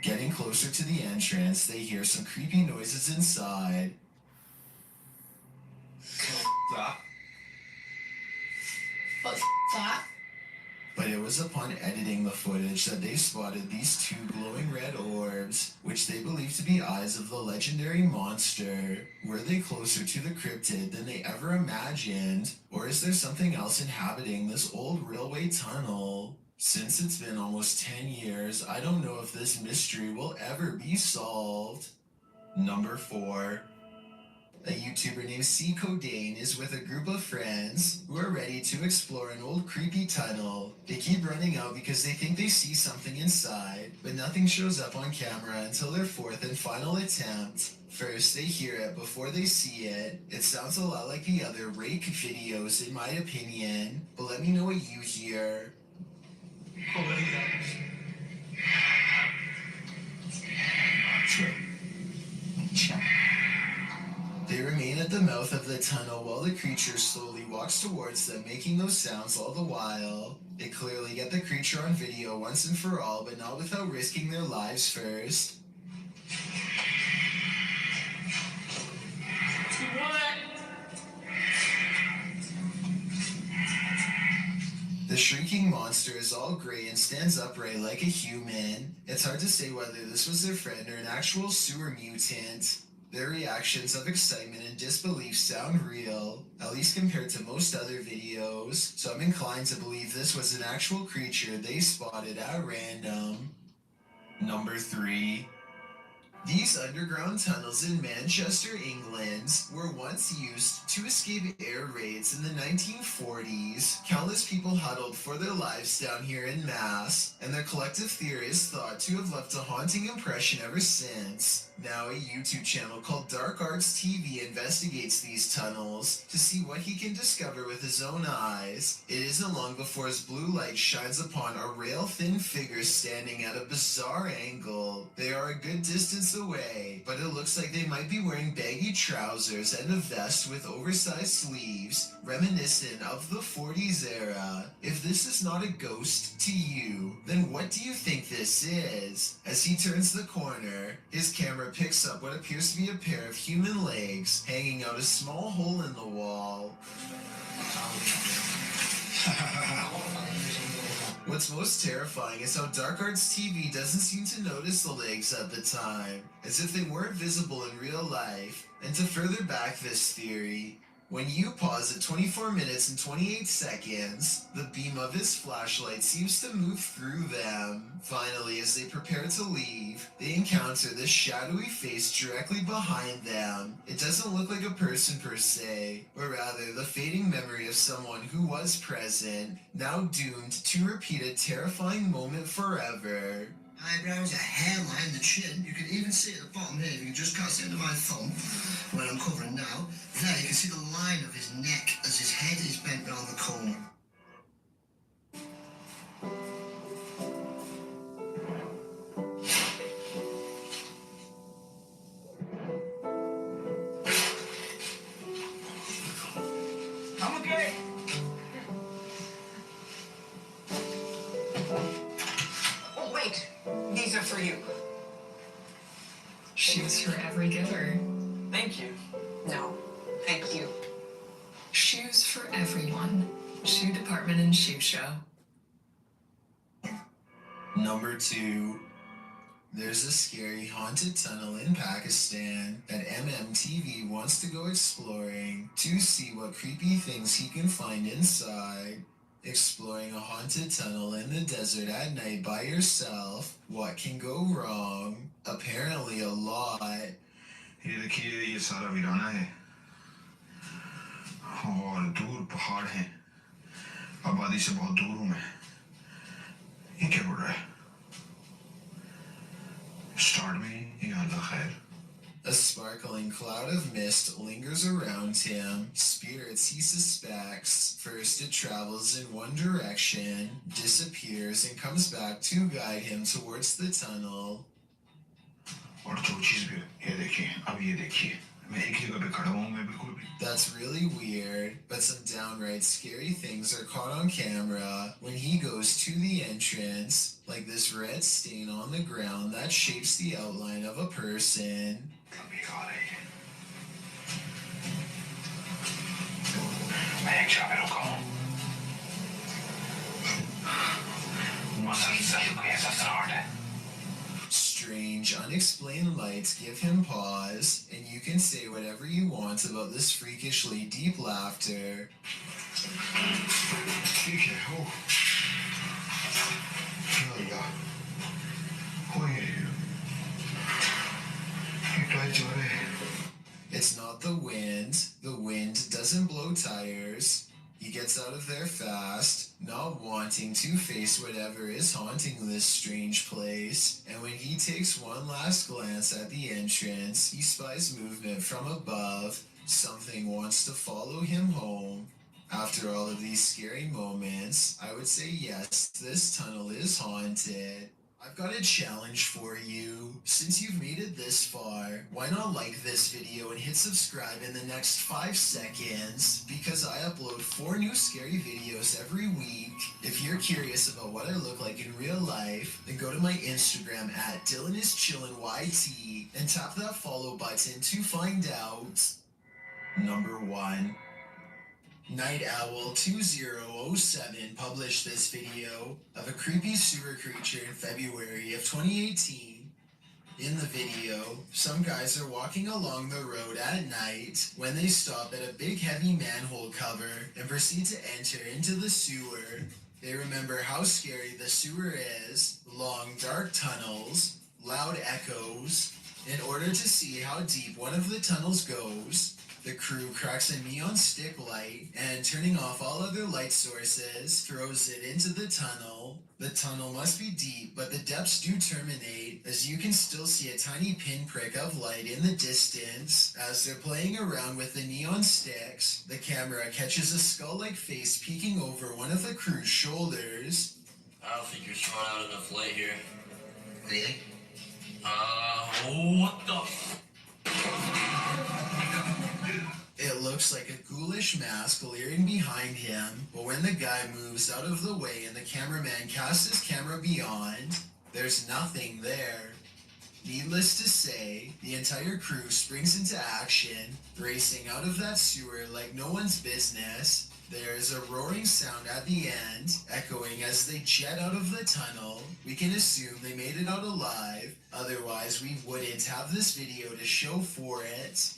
Getting closer to the entrance, they hear some creepy noises inside. That. What's that? But it was upon editing the footage that they spotted these two glowing red orbs, which they believe to be eyes of the legendary monster. Were they closer to the cryptid than they ever imagined? Or is there something else inhabiting this old railway tunnel? Since it's been almost 10 years, I don't know if this mystery will ever be solved. Number 4. A YouTuber named C. Codain is with a group of friends who are ready to explore an old creepy tunnel. They keep running out because they think they see something inside, but nothing shows up on camera until their fourth and final attempt. First, they hear it before they see it. It sounds a lot like the other Rake videos in my opinion, but let me know what you hear. They remain at the mouth of the tunnel while the creature slowly walks towards them, making those sounds all the while. They clearly get the creature on video once and for all, but not without risking their lives first. The shrieking monster is all gray and stands upright like a human. It's hard to say whether this was their friend or an actual sewer mutant. Their reactions of excitement and disbelief sound real, at least compared to most other videos, so I'm inclined to believe this was an actual creature they spotted at random. Number 3. These underground tunnels in Manchester, England, were once used to escape air raids in the 1940s. Countless people huddled for their lives down here in mass, and their collective theory is thought to have left a haunting impression ever since. Now a YouTube channel called Dark Arts TV investigates these tunnels to see what he can discover with his own eyes. It isn't long before his blue light shines upon a rail-thin figure standing at a bizarre angle. They are a good distance away, but it looks like they might be wearing baggy trousers and a vest with oversized sleeves, reminiscent of the 40s era. If this is not a ghost to you, then what do you think this is? As he turns the corner, his camera picks up what appears to be a pair of human legs hanging out a small hole in the wall. What's most terrifying is how Dark Arts TV doesn't seem to notice the legs at the time, as if they weren't visible in real life. And to further back this theory, when you pause at 24 minutes and 28 seconds, the beam of his flashlight seems to move through them. Finally, as they prepare to leave, they encounter this shadowy face directly behind them. It doesn't look like a person per se, but rather the fading memory of someone who was present, now doomed to repeat a terrifying moment forever. Eyebrows, a hairline, the chin. You can even see at the bottom here, if you can just cast it into my thumb, where I'm covering now. There, you can see the line of his neck as his head is bent round the corner. I'm okay. Oh, wait. These are for you. Shoes for every giver. Thank you. No, thank you. Shoes for everyone. Shoe department and shoe show. Number 2. There's a scary haunted tunnel in Pakistan that MMTV wants to go exploring to see what creepy things he can find inside. Exploring a haunted tunnel in the desert at night by yourself, what can go wrong? Apparently a lot. ये देखिए ये सारा वीराना है और दूर पहाड़ हैं, आबादी से बहुत दूर हूं मैं। ये क्या हो रहा है? स्टार्ट में या अल्लाह खैर। A sparkling cloud of mist lingers around him. Spirits he suspects. First it travels in one direction, disappears, and comes back to guide him towards the tunnel. और जो चीज भी ये देखिए, अब ये देखिए, मैं एक जगह पे खड़ा हूं, मैं बिल्कुल भी। That's really weird, but some downright scary things are caught on camera when he goes to the entrance, like this red stain on the ground that shapes the outline of a person. मैं एक जगह पे रुका हूं। मुसलसल कोई ऐसा सराहट है। Strange, unexplained lights give him pause, and you can say whatever you want about this freakishly deep laughter. ठीक है, हो। अल्लाह, हो ये क्या चल रहा है? It's not the wind. The wind doesn't blow tires. He gets out of there fast, not wanting to face whatever is haunting this strange place. And when he takes one last glance at the entrance, he spies movement from above. Something wants to follow him home. After all of these scary moments, I would say yes, this tunnel is haunted. I've got a challenge for you. Since you've made it this far, why not like this video and hit subscribe in the next 5 seconds? Because I upload 4 new scary videos every week. If you're curious about what I look like in real life, then go to my Instagram at DylanIsChillinYT and tap that follow button to find out. Number 1. Night Owl 2007 published this video of a creepy sewer creature in February of 2018. In the video, some guys are walking along the road at night when they stop at a big heavy manhole cover and proceed to enter into the sewer. They remember how scary the sewer is, long dark tunnels, loud echoes. In order to see how deep one of the tunnels goes, the crew cracks a neon stick light and, turning off all other light sources, throws it into the tunnel. The tunnel must be deep, but the depths do terminate, as you can still see a tiny pinprick of light in the distance. As they're playing around with the neon sticks, the camera catches a skull-like face peeking over one of the crew's shoulders. I don't think you're throwing out enough light here. Really? What the It looks like a ghoulish mask leering behind him, but when the guy moves out of the way and the cameraman casts his camera beyond, there's nothing there. Needless to say, the entire crew springs into action, racing out of that sewer like no one's business. There's a roaring sound at the end, echoing as they jet out of the tunnel. We can assume they made it out alive, otherwise we wouldn't have this video to show for it.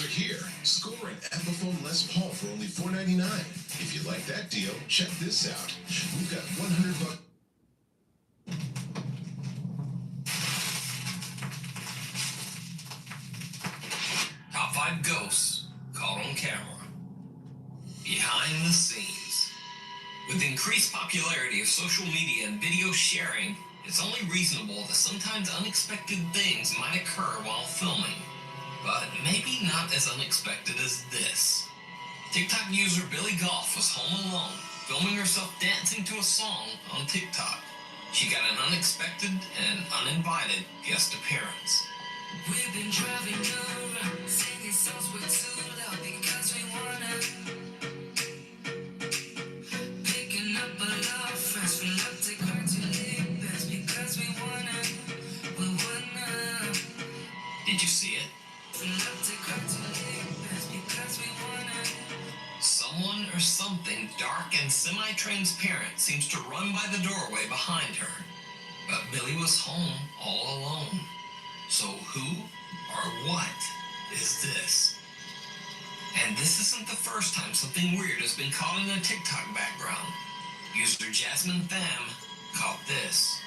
deals are here. Score an Epiphone Les Paul for only $4.99. If you like that deal, check this out. We've got $100. Top 5 ghosts caught on camera. Behind the scenes. With the increased popularity of social media and video sharing, it's only reasonable that sometimes unexpected things might occur while filming. But maybe not as unexpected as this. TikTok user Billy Goff was home alone, filming herself dancing to a song on TikTok. She got an unexpected and uninvited guest appearance. We've been driving around, singing songs we're too loud because we wanna. Picking up a lot of friends, we love to go to live best because we wanna. Did you see it? We love to go to live best because we wanna. Someone or something dark and semi-transparent seems to run by the doorway behind her. But Billy was home all alone. So who or what is this? And this isn't the first time something weird has been caught in a TikTok background. User Jasmine Pham caught this.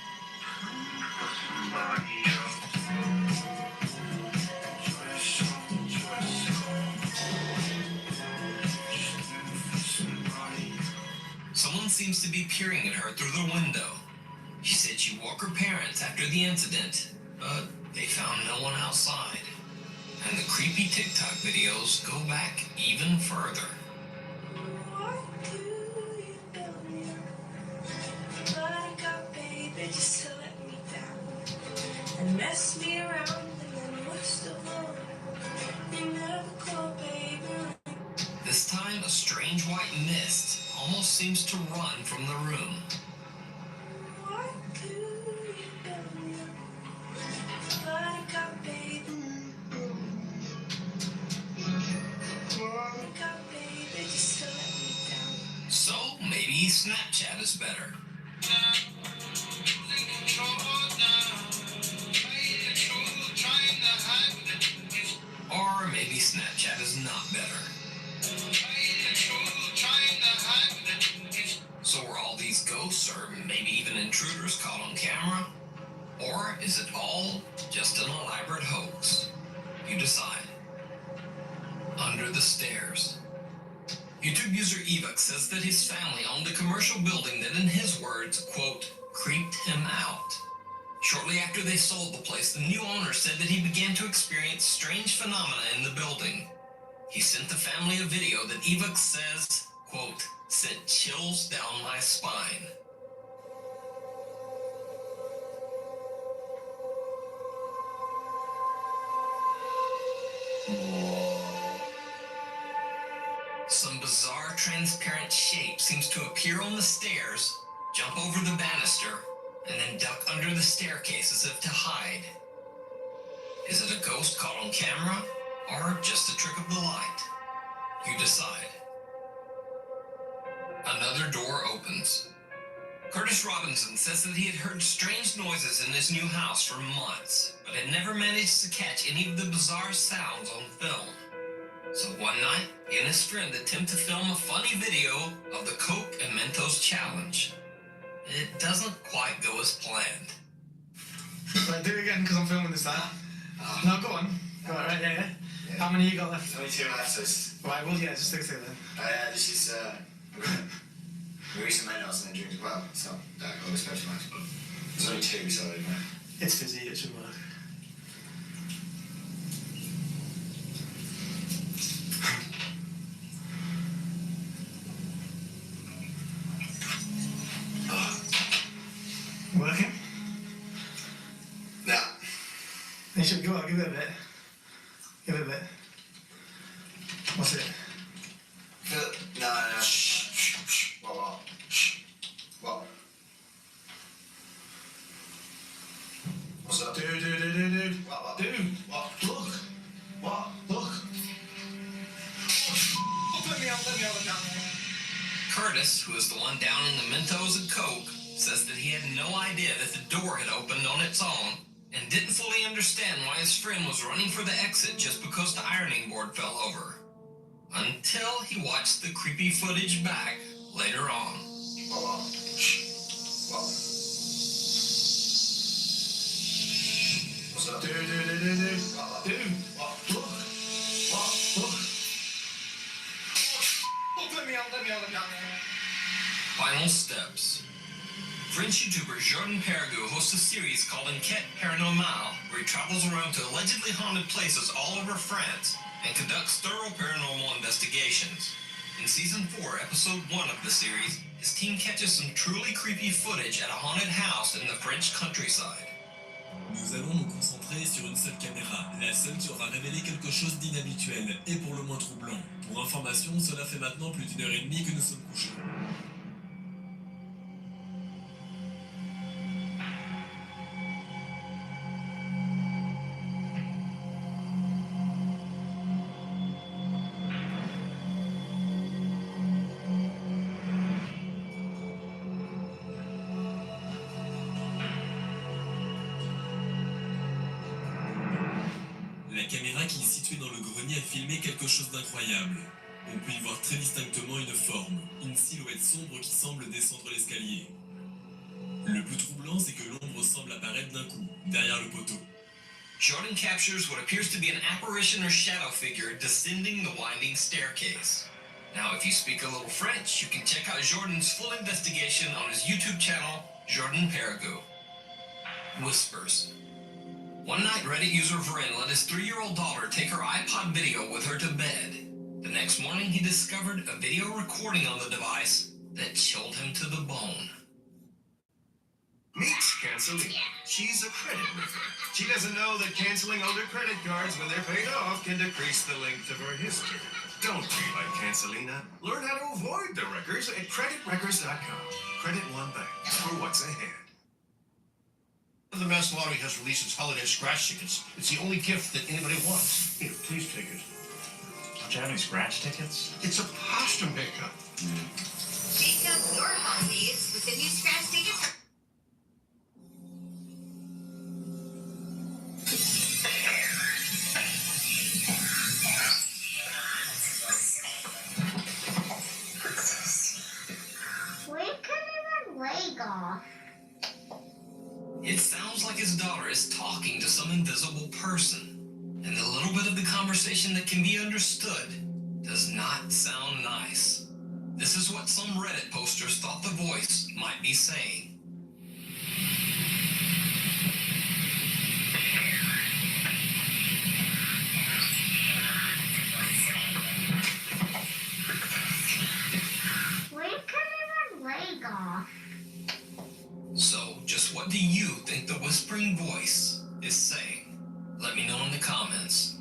Someone seems to be peering at her through the window. She said she woke her parents after the incident, but they found no one outside. And the creepy TikTok videos go back even further. What do you feel me? Like a baby just to let me down and mess me around, and then most of all, you never call, baby. This time, a strange white mist almost seems to run from the room. What do you feel me? Like a baby. Like a baby just to let me down. So maybe Snapchat is better. Or maybe Snapchat is not better. So were all these ghosts or maybe even intruders caught on camera? Or is it all just an elaborate hoax? You decide. Under the stairs. YouTube user Evok says that his family owned a commercial building that, in his words, quote, creeped him out. Shortly after they sold the place, the new owner said that he began to experience strange phenomena in the building. He sent the family a video that Evok says, quote, sent chills down my spine. Some bizarre transparent shape seems to appear on the stairs, jump over the banister, and then duck under the staircase as if to hide. Is it a ghost caught on camera, or just a trick of the light? You decide. Another door opens. Curtis Robinson says that he had heard strange noises in his new house for months, but had never managed to catch any of the bizarre sounds on film. So one night, he and his friend attempt to film a funny video of the Coke and Mentos challenge. It doesn't quite go as planned. Right, do it again, because I'm filming this now. No, go on. Go on, right, yeah. How many you got left? Only 2 left, so it's... Right, well, yeah, just stick to it then. This is, I'm gonna read some Mentos and then drink as well, so that got especially nice. There's only 2, so, you know. It's fizzy, it should work. Working? No. You should go on, give it a bit. Give it a bit. What's it? No. Shh. What? What? What's up? Dude. What? Dude. What? Look. What? Look. Oh, let me out now. Curtis, who is the one downing the Mentos and Coke, says that he had no idea that the door had opened on its own and didn't fully understand why his friend was running for the exit just because the ironing board fell over. Until he watched the creepy footage back later on. What's up? Dude. Look. Let me out. Final steps. French YouTuber Jordan Perregaux hosts a series called Enquête Paranormale, where he travels around to allegedly haunted places all over France and conducts thorough paranormal investigations. In Season 4, Episode 1 of the series, his team catches some truly creepy footage at a haunted house in the French countryside. Nous allons nous concentrer sur une seule caméra, la seule qui aura révélé quelque chose d'inhabituel et pour le moins troublant. Pour information, cela fait maintenant plus d'1h30 que nous sommes couchés. La caméra qui est située dans le grenier a filmé quelque chose d'incroyable. On peut y voir très distinctement une forme, une silhouette sombre qui semble descendre l'escalier. Le plus troublant, c'est que l'ombre semble apparaître d'un coup, derrière le poteau. Jordan captures what appears to be an apparition or shadow figure descending the winding staircase. Now, if you speak a little French, you can check out Jordan's full investigation on his YouTube channel, Jordan Perregaux. Whispers. One night, Reddit user Vren let his 3-year-old daughter take her iPod video with her to bed. The next morning, he discovered a video recording on the device that chilled him to the bone. Meet Cancelina. She's a credit river. She doesn't know that canceling older credit cards when they're paid off can decrease the length of her history. Don't be like Cancelina. Learn how to avoid the wreckers at creditwreckers.com. Credit One Bank for what's ahead. The Mass Lottery has released its holiday scratch tickets. It's the only gift that anybody wants. Here, please take it. Don't you have any scratch tickets? It's a pasta maker. Shake up your holidays with the new scratch tickets. Where can I leg off? It sounds like his daughter is talking to some invisible person, and the little bit of the conversation that can be understood does not sound nice. This is what some Reddit posters thought the voice might be saying. Where can I leg off? So, just what do you think the whispering voice is saying? Let me know in the comments.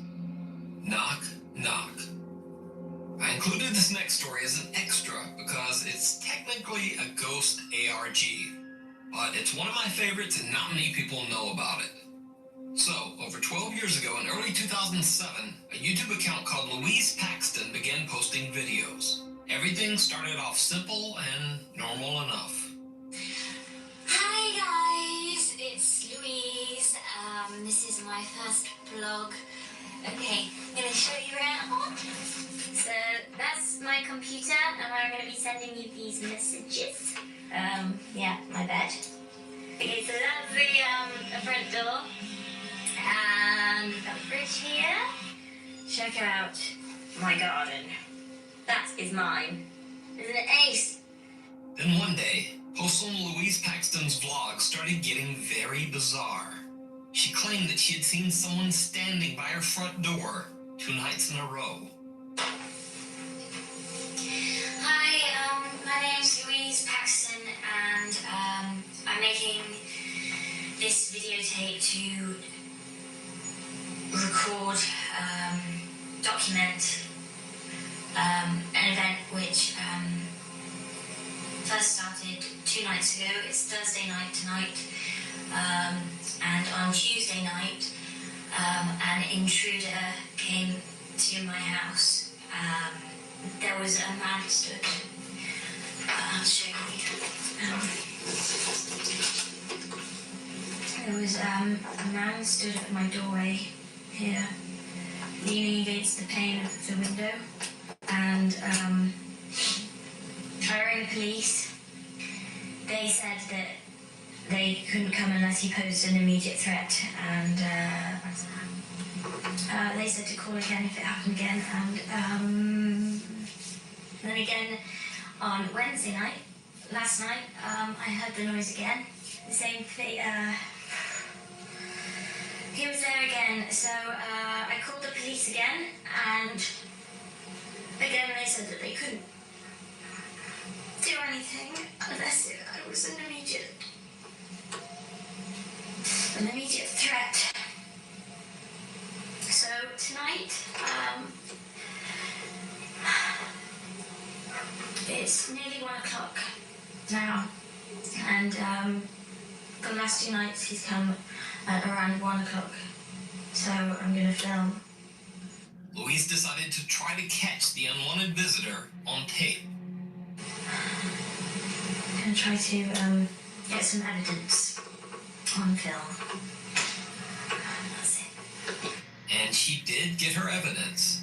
Knock, knock. I included this next story as an extra because it's technically a ghost ARG, but it's one of my favorites and not many people know about it. So, over 12 years ago, in early 2007, a YouTube account called Louise Paxton began posting videos. Everything started off simple and normal enough. Hi guys, it's Louise. This is my first vlog. Okay, I'm gonna show you around. So that's my computer, and I'm gonna be sending you these messages. Yeah, my bed. Okay, so that's the front door, and we've got a fridge here. Check out my garden. That is mine. Isn't it ace? Then one day, posts on Louise Paxton's vlog started getting very bizarre. She claimed that she had seen someone standing by her front door 2 nights in a row. Hi, my name's Louise Paxton, and I'm making this videotape to record, document an event which first started 2 nights ago. It's Thursday night tonight, and on Tuesday night, an intruder came to my house. There was a man stood. I'll show you. There was a man stood at my doorway here, leaning against the pane of the window, and hiring the police. They said that they couldn't come unless he posed an immediate threat, and they said to call again if it happened again. And then again on Wednesday night, last night, I heard the noise again. The same thing. He was there again, so I called the police again, and again they said that they couldn't do anything unless it was an immediate threat. So tonight, it's nearly 1 o'clock now, and the last 2 nights he's come at around 1 o'clock, so I'm gonna film. Louise decided to try to catch the unwanted visitor on tape. I'm gonna try to get some evidence on film. That's it. And she did get her evidence.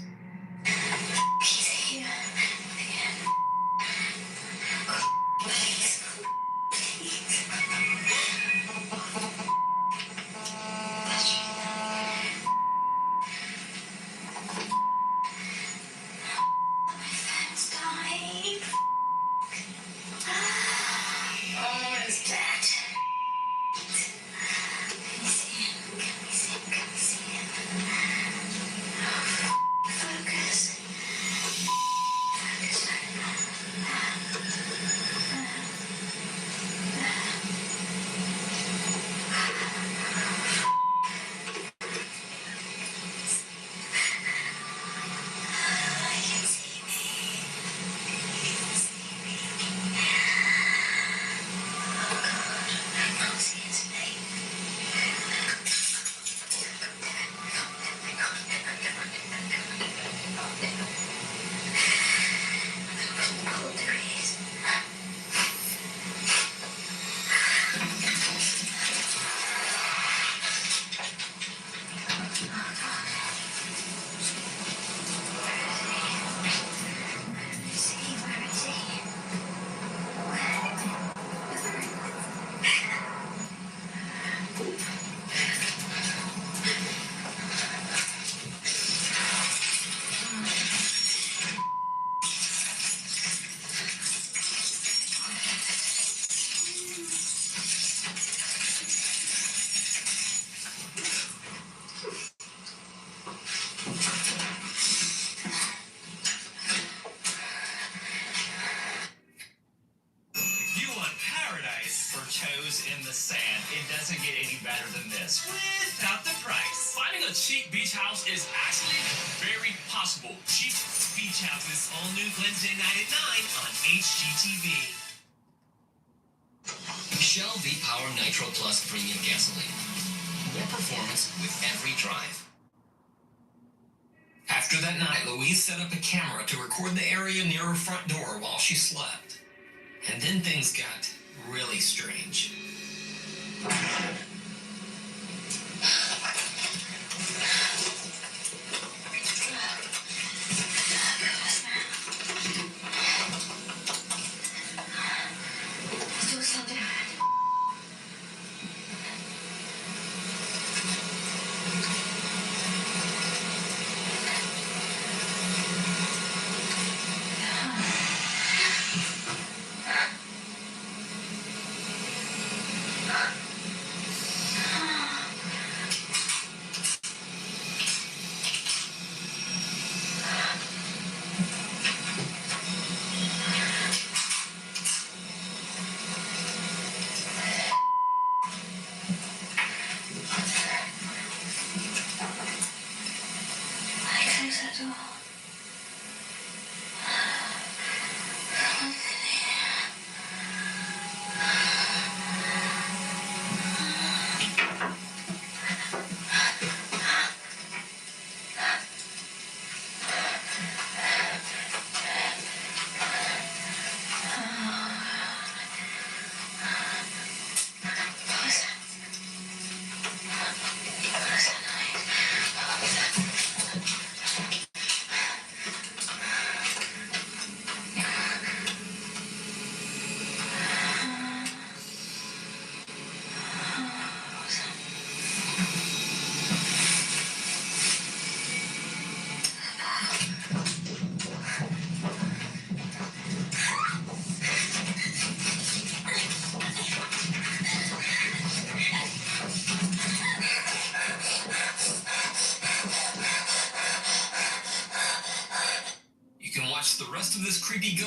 He's here. Please. Please. My phone's dying. Oh, it's dead. Can you see him? Can we see him? Can we see him? Focus. toes in the sand. It doesn't get any better than this without the price. Finding a cheap beach house is actually very possible. Cheap beach houses, all new Wednesday night at 9 on HGTV. Shell V-Power Nitro Plus Premium Gasoline. More performance with every drive. After that night, Louise set up a camera to record the area near her front door while she slept. And then things got really strange.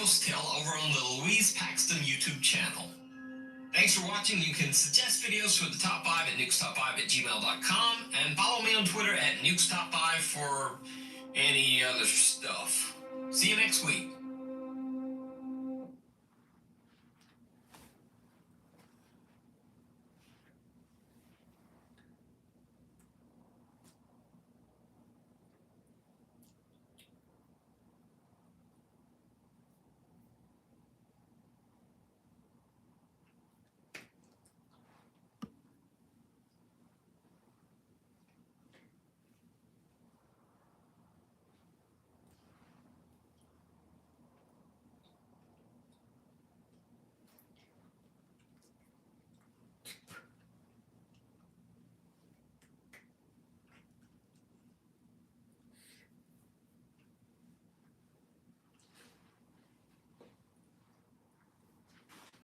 Ghost Tale over on the Louise Paxton YouTube channel. Thanks for watching. You can suggest videos for the Top 5 at nukestop5@gmail.com and follow me on Twitter at nukestop5 for any other stuff. See you next week.